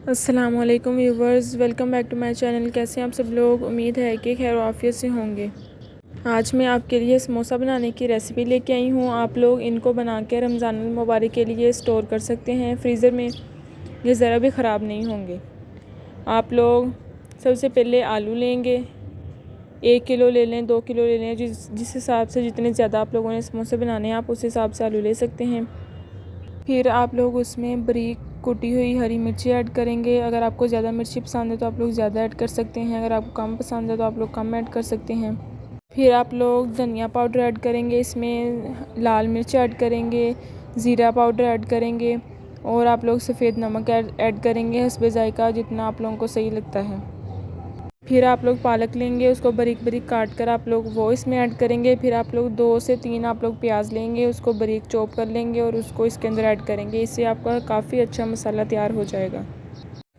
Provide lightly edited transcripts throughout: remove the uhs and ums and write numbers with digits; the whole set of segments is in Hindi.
अस्सलाम वालेकुम viewers, welcome back to my channel. कैसे हैं आप सब लोग? उम्मीद है कि खैर आफियत से होंगे। आज मैं आपके लिए समोसा बनाने की रेसिपी लेके आई हूँ। आप लोग इनको बना के रमज़ान मुबारक के लिए स्टोर कर सकते हैं फ्रीज़र में, ये ज़रा भी ख़राब नहीं होंगे। आप लोग सबसे पहले आलू लेंगे, 1 किलो ले लें, 2 किलो ले लें, जिस हिसाब से जितने ज़्यादा आप लोगों ने समोसे बनाने हैं आप उस हिसाब से आलू ले सकते हैं। फिर आप लोग उसमें बारीक कुटी हुई हरी मिर्ची ऐड करेंगे। अगर आपको ज़्यादा मिर्ची पसंद है तो आप लोग ज़्यादा ऐड कर सकते हैं, अगर आपको कम पसंद है तो आप लोग कम ऐड कर सकते हैं। फिर आप लोग धनिया पाउडर ऐड करेंगे, इसमें लाल मिर्च ऐड करेंगे, ज़ीरा पाउडर ऐड करेंगे और आप लोग सफ़ेद नमक ऐड करेंगे हस्बे ज़ायका, जितना आप लोगों को सही लगता है। फिर आप लोग पालक लेंगे, उसको बारीक बारीक काट कर आप लोग वो इसमें ऐड करेंगे। फिर आप लोग 2 से 3 आप लोग प्याज लेंगे, उसको बारीक चॉप कर लेंगे और उसको इसके अंदर ऐड करेंगे। इससे आपका काफ़ी अच्छा मसाला तैयार हो जाएगा।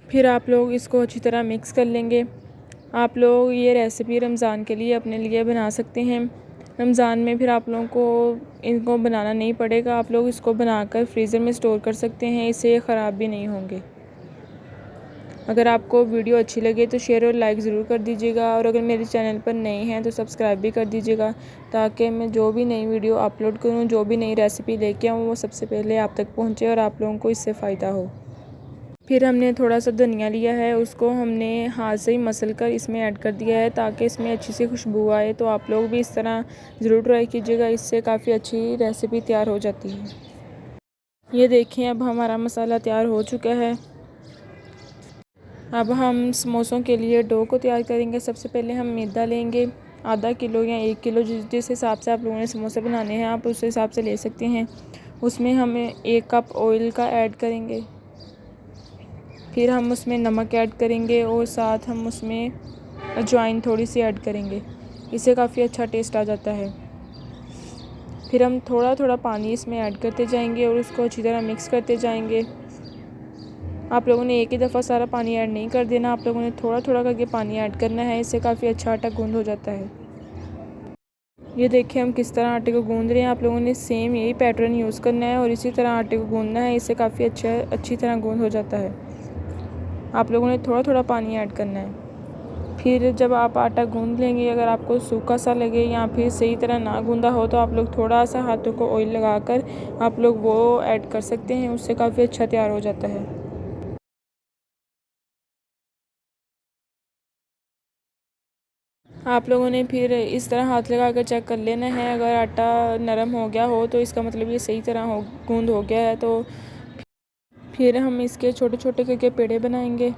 फिर आप लोग इसको अच्छी तरह मिक्स कर लेंगे। आप लोग ये रेसिपी रमज़ान के लिए अपने लिए बना सकते हैं। रमज़ान में फिर आप लोगों को इनको बनाना नहीं पड़ेगा, आप लोग इसको बनाकर फ्रीज़र में स्टोर कर सकते हैं, इससे ख़राब भी नहीं होंगे। अगर आपको वीडियो अच्छी लगे तो शेयर और लाइक ज़रूर कर दीजिएगा, और अगर मेरे चैनल पर नए हैं तो सब्सक्राइब भी कर दीजिएगा, ताकि मैं जो भी नई वीडियो अपलोड करूं, जो भी नई रेसिपी लेके आऊं, वो सबसे पहले आप तक पहुंचे और आप लोगों को इससे फ़ायदा हो। फिर हमने थोड़ा सा धनिया लिया है, उसको हमने हाथ से ही मसल कर इसमें ऐड कर दिया है ताकि इसमें अच्छी सी खुशबू आए। तो आप लोग भी इस तरह ज़रूर ट्राई कीजिएगा, इससे काफ़ी अच्छी रेसिपी तैयार हो जाती है। ये देखें, अब हमारा मसाला तैयार हो चुका है। अब हम समोसों के लिए डो को तैयार करेंगे। सबसे पहले हम मैदा लेंगे, आधा किलो या 1 किलो, जिस हिसाब से आप लोगों ने समोसे बनाने हैं आप उस हिसाब से ले सकते हैं। उसमें हमें 1 कप ऑयल का ऐड करेंगे। फिर हम उसमें नमक ऐड करेंगे और साथ हम उसमें अजवाइन थोड़ी सी ऐड करेंगे, इससे काफ़ी अच्छा टेस्ट आ जाता है। फिर हम थोड़ा थोड़ा पानी इसमें ऐड करते जाएंगे और उसको अच्छी तरह मिक्स करते जाएंगे। आप लोगों ने एक ही दफ़ा सारा पानी ऐड नहीं कर देना, आप लोगों ने थोड़ा थोड़ा करके पानी ऐड करना है, इससे काफ़ी अच्छा आटा गूंद हो जाता है। ये देखिए हम किस तरह आटे को गूंद रहे हैं। आप लोगों ने सेम यही पैटर्न यूज़ करना है और इसी तरह आटे को गूंदना है, इससे काफ़ी अच्छी तरह गूंद हो जाता है। आप लोगों ने थोड़ा थोड़ा पानी ऐड करना है। फिर जब आप आटा गूंद लेंगे, अगर आपको सूखा सा लगे या फिर सही तरह ना गूंदा हो तो आप लोग थोड़ा सा हाथों को ऑयल लगाकर आप लोग वो ऐड कर सकते हैं, उससे काफ़ी अच्छा तैयार हो जाता है। आप लोगों ने फिर इस तरह हाथ लगा कर चेक कर लेना है। अगर आटा नरम हो गया हो तो इसका मतलब ये सही तरह गूंद हो गया है। तो फिर हम इसके छोटे छोटे करके पेड़े बनाएंगे।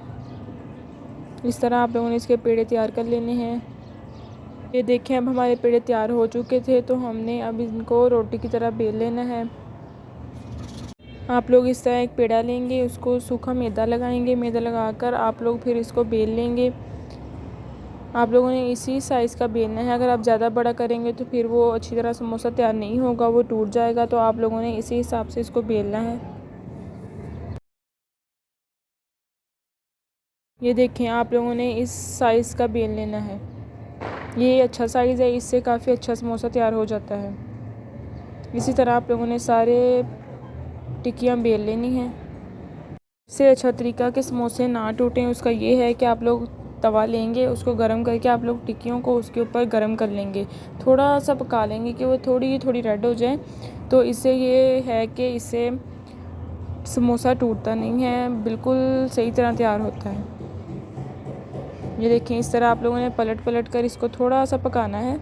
इस तरह आप लोगों ने इसके पेड़े तैयार कर लेने हैं। ये देखें, अब हमारे पेड़े तैयार हो चुके थे, तो हमने अब इनको रोटी की तरह बेल लेना है। आप लोग इस तरह एक पेड़ा लेंगे, उसको सूखा मैदा लगाएंगे, मैदा लगाकर आप लोग फिर इसको बेल लेंगे। आप लोगों ने इसी साइज़ का बेलना है। अगर आप ज़्यादा बड़ा करेंगे तो फिर वो अच्छी तरह समोसा तैयार नहीं होगा, वो टूट जाएगा। तो आप लोगों ने इसी हिसाब से इसको बेलना है। ये देखें, आप लोगों ने इस साइज़ का बेल लेना है। ये अच्छा साइज़ है, इससे काफ़ी अच्छा समोसा तैयार हो जाता है। इसी तरह आप लोगों ने सारे टिक्कियाँ बेल लेनी हैं। इससे अच्छा तरीका कि समोसे ना टूटें उसका ये है कि आप लोग तवा लेंगे, उसको गर्म करके आप लोग टिक्कियों को उसके ऊपर गर्म कर लेंगे, थोड़ा सा पका लेंगे कि वो थोड़ी थोड़ी रेड हो जाए। तो इससे ये है कि इससे समोसा टूटता नहीं है, बिल्कुल सही तरह तैयार होता है। ये देखें, इस तरह आप लोगों ने पलट पलट कर इसको थोड़ा सा पकाना है।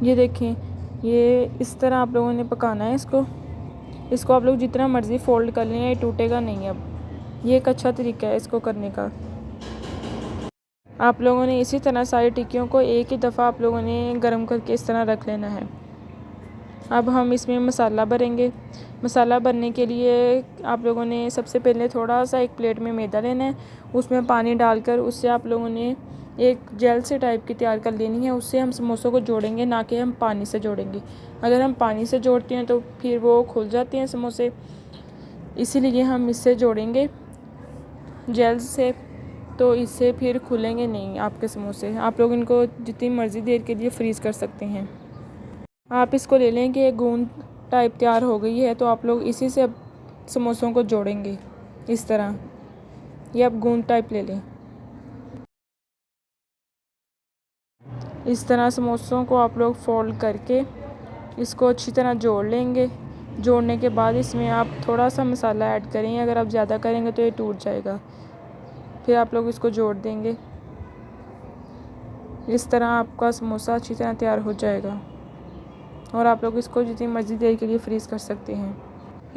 ये देखें, ये इस तरह आप लोगों ने पकाना है इसको आप लोग जितना मर्ज़ी फ़ोल्ड कर लें, ये टूटेगा नहीं। अब ये एक अच्छा तरीका है इसको करने का। आप लोगों ने इसी तरह सारी टिक्कियों को एक ही दफ़ा आप लोगों ने गर्म करके इस तरह रख लेना है। अब हम इसमें मसाला भरेंगे। मसाला भरने के लिए आप लोगों ने सबसे पहले थोड़ा सा एक प्लेट में मैदा लेना है, उसमें पानी डालकर उससे आप लोगों ने एक जेल से टाइप की तैयार कर लेनी है। उससे हम समोसों को जोड़ेंगे, ना कि हम पानी से जोड़ेंगे। अगर हम पानी से जोड़ते हैं तो फिर वो खुल जाते हैं समोसे, इसीलिए हम इससे जोड़ेंगे जेल से, तो इससे फिर खुलेंगे नहीं आपके समोसे। आप लोग इनको जितनी मर्ज़ी देर के लिए फ्रीज़ कर सकते हैं। आप इसको ले लें कि गूंद टाइप तैयार हो गई है, तो आप लोग इसी से अब समोसों को जोड़ेंगे इस तरह। ये अब गूंद टाइप ले लें। इस तरह समोसों को आप लोग फोल्ड करके इसको अच्छी तरह जोड़ लेंगे। जोड़ने के बाद इसमें आप थोड़ा सा मसाला ऐड करेंगे, अगर आप ज़्यादा करेंगे तो ये टूट जाएगा। फिर आप लोग इसको जोड़ देंगे। इस तरह आपका समोसा अच्छी तरह तैयार हो जाएगा और आप लोग इसको जितनी मर्ज़ी देर के लिए फ्रीज़ कर सकते हैं।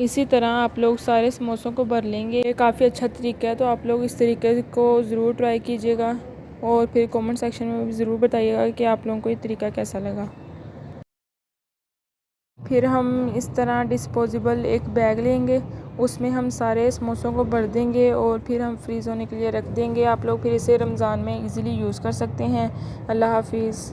इसी तरह आप लोग सारे समोसों को भर लेंगे। ये काफ़ी अच्छा तरीका है, तो आप लोग इस तरीके को ज़रूर ट्राई कीजिएगा और फिर कमेंट सेक्शन में भी ज़रूर बताइएगा कि आप लोगों को ये तरीका कैसा लगा। फिर हम इस तरह डिस्पोजेबल एक बैग लेंगे, उसमें हम सारे समोसों को भर देंगे और फिर हम फ्रीज़ होने के लिए रख देंगे। आप लोग फिर इसे रमज़ान में इजीली यूज़ कर सकते हैं। अल्लाह हाफिज़।